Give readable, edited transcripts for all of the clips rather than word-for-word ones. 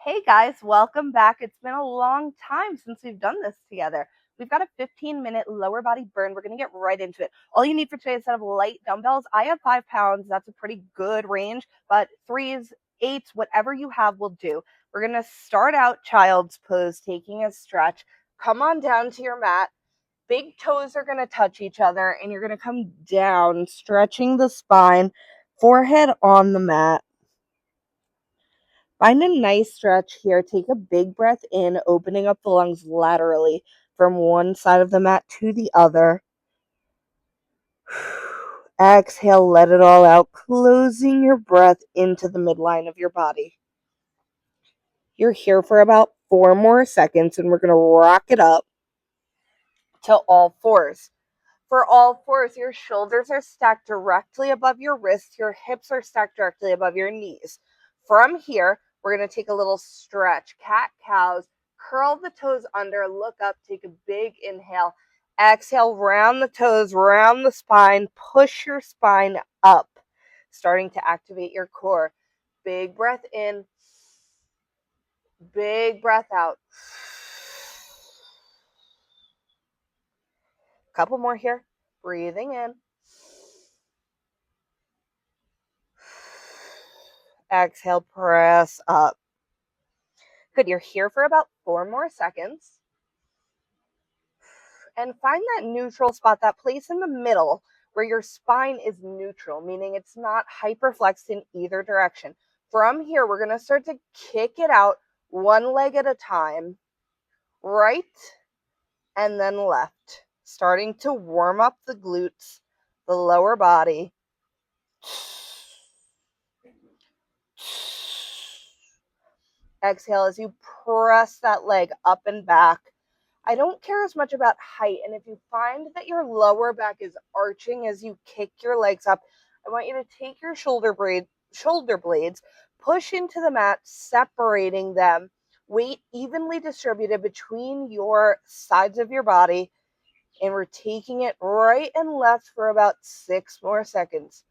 Hey guys, welcome back. It's been a long time since we've done this together. We've got a 15-minute lower body burn. We're going to get right into it. All you need for today is a set of light dumbbells. I have 5 pounds. That's a pretty good range, but threes, eights, whatever you have will do. We're going to start out child's pose, taking a stretch. Come on down to your mat. Big toes are going to touch each other, and you're going to come down, stretching the spine, forehead on the mat. Find a nice stretch here. Take a big breath in, opening up the lungs laterally from one side of the mat to the other. Exhale, let it all out, closing your breath into the midline of your body. You're here for about 4 more seconds, and we're going to rock it up to all fours. For all fours, your shoulders are stacked directly above your wrists. Your hips are stacked directly above your knees. From here, we're going to take a little stretch. Cat-cows. Curl the toes under. Look up. Take a big inhale. Exhale, round the toes, round the spine. Push your spine up, starting to activate your core. Big breath in. Big breath out. Couple more here. Breathing in. Exhale, press up. Good, you're here for about 4 more seconds. And find that neutral spot, that place in the middle where your spine is neutral, meaning it's not hyperflexed in either direction. From here, we're going to start to kick it out one leg at a time, right and then left, starting to warm up the glutes, the lower body. Exhale as you press that leg up and back. I don't care as much about height, and if you find that your lower back is arching as you kick your legs up, I want you to take your shoulder blades, push into the mat, separating them, weight evenly distributed between your sides of your body, and we're taking it right and left for about 6 more seconds.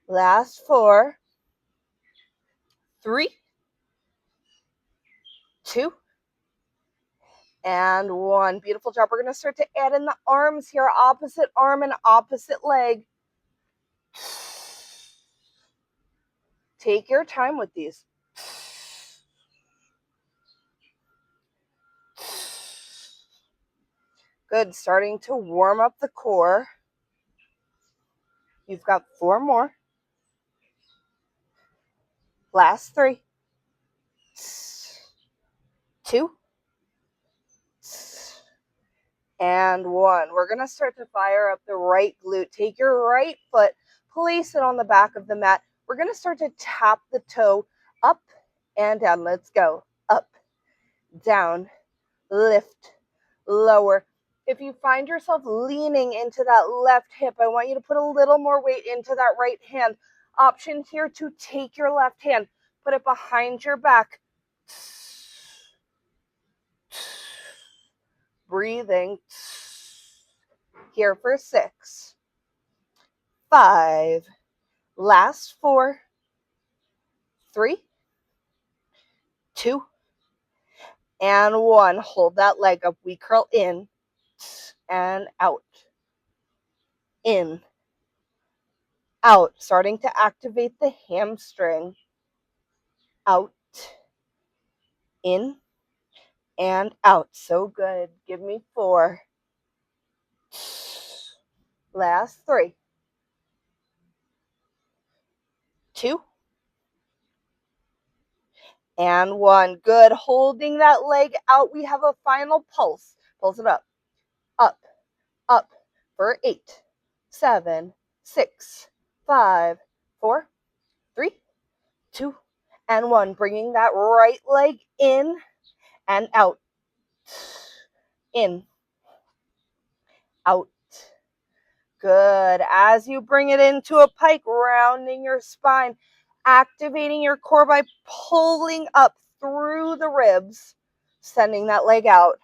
Last 4, 3, 2, and 1. Beautiful job. We're going to start to add in the arms here. Opposite arm and opposite leg. Take your time with these. Good. Starting to warm up the core. You've got 4 more. Last 3, 2, and 1. We're going to start to fire up the right glute. Take your right foot, place it on the back of the mat. We're going to start to tap the toe up and down. Let's go. Up, down, lift, lower. If you find yourself leaning into that left hip, I want you to put a little more weight into that right hand. Option here to take your left hand, put it behind your back. Breathing. Here for 6, 5, last 4, 3, 2, and 1. Hold that leg up. We curl in and out. In, out. Starting to activate the hamstring. Out, in, and out. So good. Give me 4. Last 3, 2, and 1. Good. Holding that leg out. We have a final pulse. Pulse it up, up, up for 8, 7, 6, 5, 4, 3, 2, and 1. Bringing that right leg in and out. In, out. Good. As you bring it into a pike, rounding your spine, activating your core by pulling up through the ribs, sending that leg out.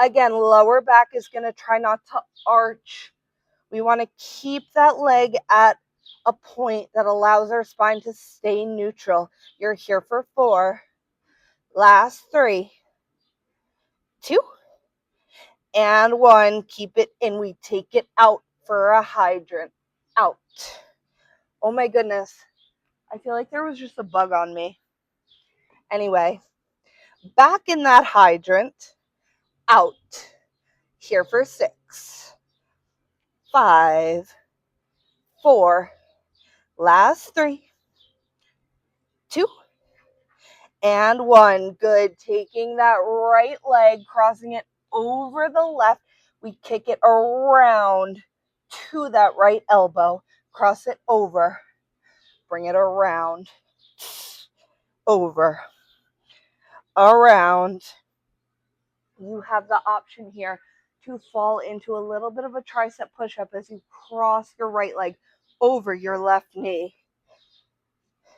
Again, lower back is going to try not to arch. We want to keep that leg at a point that allows our spine to stay neutral. You're here for 4, last 3, 2, and 1. Keep it in. We take it out for a hydrant. Out. Oh my goodness. I feel like there was just a bug on me. Anyway, back in that hydrant. Out. Here for 6, 5, 4, last 3, 2, and 1. Good. Taking that right leg, crossing it over the left. We kick it around to that right elbow. Cross it over. Bring it around. Over. Around. You have the option here to fall into a little bit of a tricep push-up as you cross your right leg over your left knee.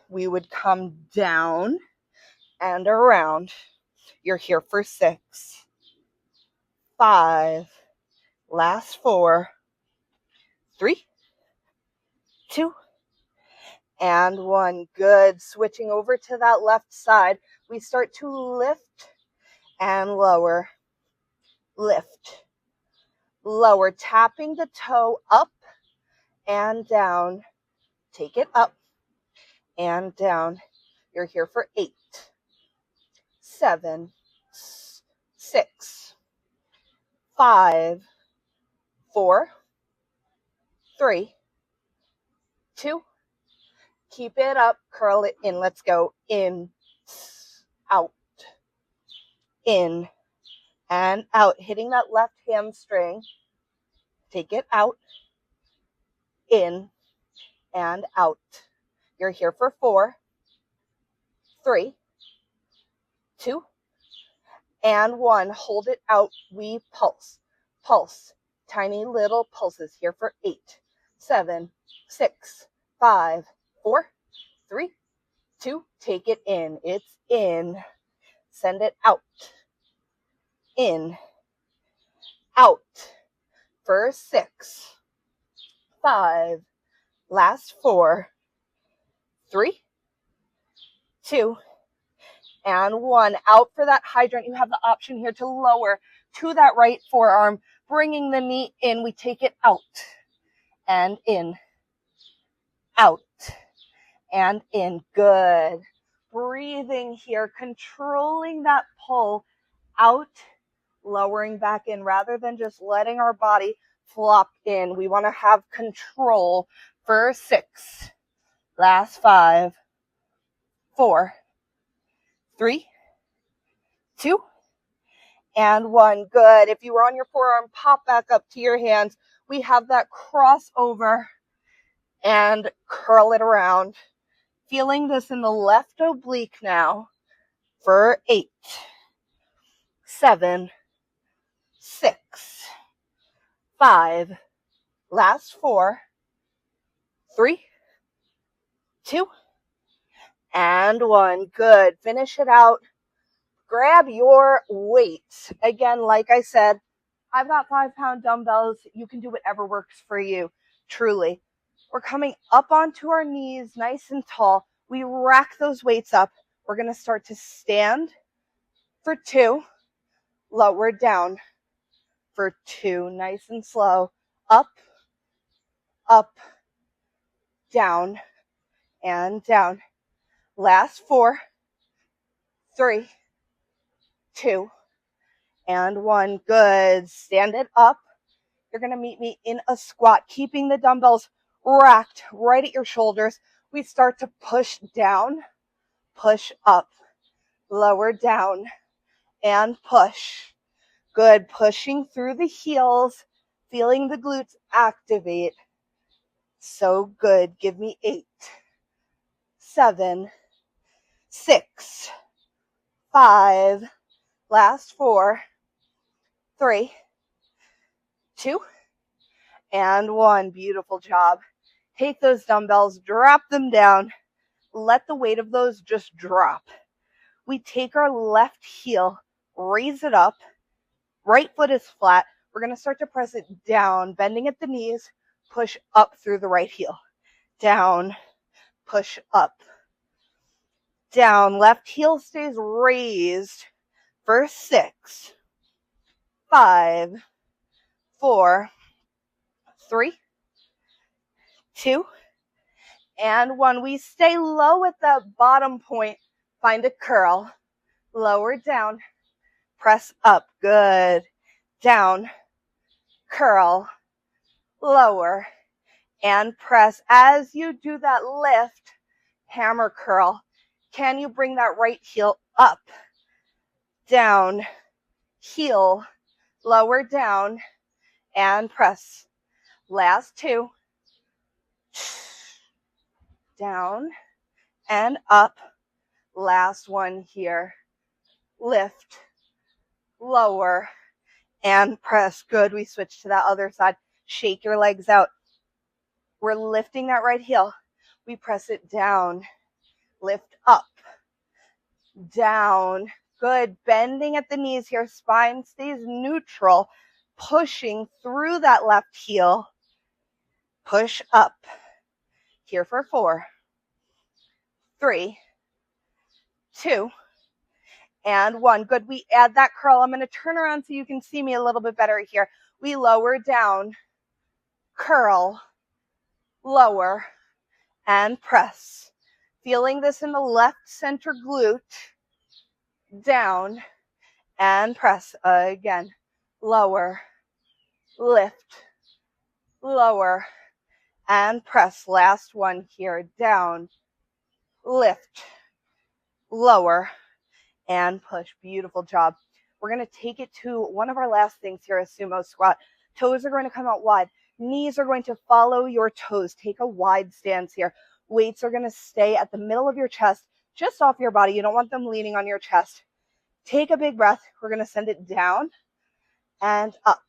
We would come down and around. You're here for 6, 5, last 4, 3, 2, and 1. Good. Switching over to that left side, we start to lift and lower. Lift, lower, tapping the toe up and down. Take it up and down. You're here for 8, 7, 6, 5, 4, 3, 2. Keep it up. Curl it in. Let's go. In, out, in, and out. Hitting that left hamstring. Take it out, in, and out. You're here for 4, 3, 2, and 1. Hold it out. We pulse. Pulse. Tiny little pulses here for 8, 7, 6, 5, 4, 3, 2. Take it in. It's in. Send it out. In. Out. For 6, 5, last 4, 3, 2, and 1. Out for that hydrant. You have the option here to lower to that right forearm, bringing the knee in. We take it out and in, out and in. Good. Breathing here, controlling that pull out, lowering back in rather than just letting our body flop in. We want to have control for 6, last 5, 4, 3, 2, and 1. Good. If you were on your forearm, pop back up to your hands. We have that crossover and curl it around. Feeling this in the left oblique now for 8, 7, 6, 5, last 4, 3, 2, and 1. Good. Finish it out. Grab your weights. Again, like I said, I've got 5-pound dumbbells. You can do whatever works for you, truly. We're coming up onto our knees, nice and tall. We rack those weights up. We're going to start to stand for 2, lower down for 2, nice and slow. Up, up, down, and down. Last 4, 3, 2, and 1. Good. Stand it up. You're going to meet me in a squat, keeping the dumbbells racked right at your shoulders. We start to push down, push up, lower down, and push. Good. Pushing through the heels, feeling the glutes activate. So good. Give me 8, 7, 6, 5, last 4, 3, 2, and 1. Beautiful job. Take those dumbbells, drop them down. Let the weight of those just drop. We take our left heel, raise it up. Right foot is flat. We're going to start to press it down, bending at the knees, push up through the right heel. down, push up, down. Left heel stays raised for 6, 5, 4, 3, 2, and 1. We stay low at that bottom point. Find a curl. Lower down. Press up. Good. Down. Curl. Lower. And press. As you do that lift, hammer curl. Can you bring that right heel up? Down. Heel. Lower down. And press. Last 2. Down and up. Last one here. Lift, lower, and press. Good. We switch to that other side. Shake your legs out. We're lifting that right heel. We press it down. Lift up, down. Good. Bending at the knees here. Spine stays neutral. Pushing through that left heel. Push up. Here for 4, 3, 2, and 1. Good. We add that curl. I'm going to turn around so you can see me a little bit better here. We lower down, curl, lower, and press. Feeling this in the left center glute. Down and press again. Lower, lift, lower, and press. Last one here. Down, lift, lower, and push. Beautiful job. We're going to take it to one of our last things here, a sumo squat. Toes are going to come out wide. Knees are going to follow your toes. Take a wide stance here. Weights are going to stay at the middle of your chest, just off your body. You don't want them leaning on your chest. Take a big breath. We're going to send it down and up.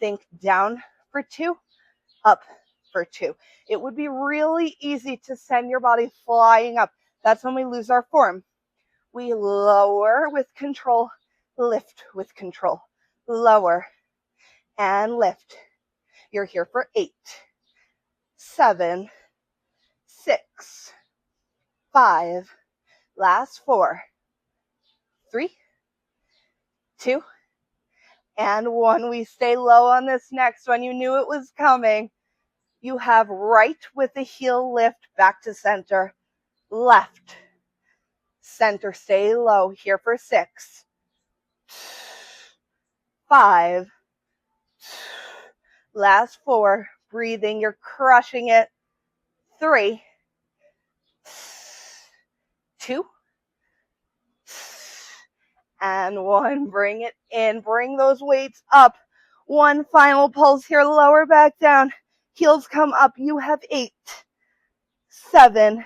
Think down for 2, up for 2. It would be really easy to send your body flying up. That's when we lose our form. We lower with control, lift with control, lower and lift. You're here for 8, 7, 6, 5, last 4, 3, 2, and 1. We stay low on this next one. You knew it was coming. You have right with the heel lift back to center, left, center, stay low here for 6, 5, last 4, breathing, you're crushing it, 3, 2, and 1. Bring it in, bring those weights up. One final pulse here, lower back down, heels come up. You have 8, 7,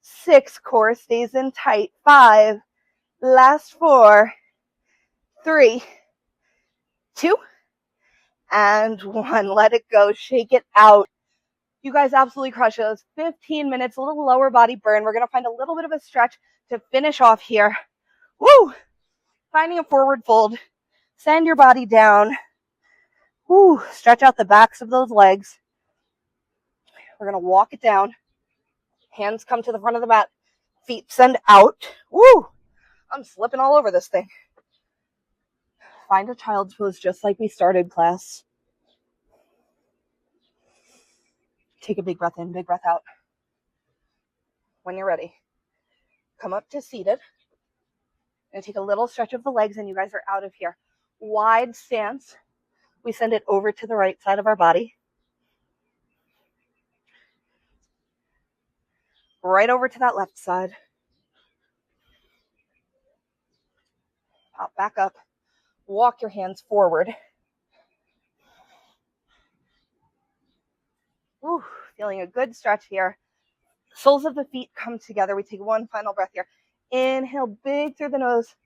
6, core stays in tight, 5, last 4, 3, 2, and 1. Let it go. Shake it out. You guys absolutely crush it. It was 15 minutes, a little lower body burn. We're going to find a little bit of a stretch to finish off here. Woo! Finding a forward fold. Send your body down. Woo! Stretch out the backs of those legs. We're going to walk it down. Hands come to the front of the mat. Feet send out. Woo! I'm slipping all over this thing. Find a child's pose just like we started class. Take a big breath in, big breath out. When you're ready, come up to seated. And take a little stretch of the legs and you guys are out of here. Wide stance. We send it over to the right side of our body. Right over to that left side. Pop back up. Walk your hands forward. Woo, feeling a good stretch here. Soles of the feet come together. We take one final breath here. Inhale big through the nose.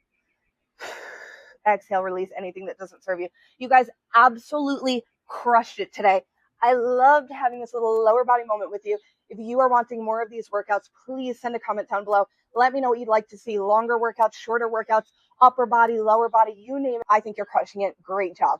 Exhale, release anything that doesn't serve you. You guys absolutely crushed it today. I loved having this little lower body moment with you. If you are wanting more of these workouts, please send a comment down below. Let me know what you'd like to see. Longer workouts, shorter workouts, upper body, lower body, you name it. I think you're crushing it. Great job.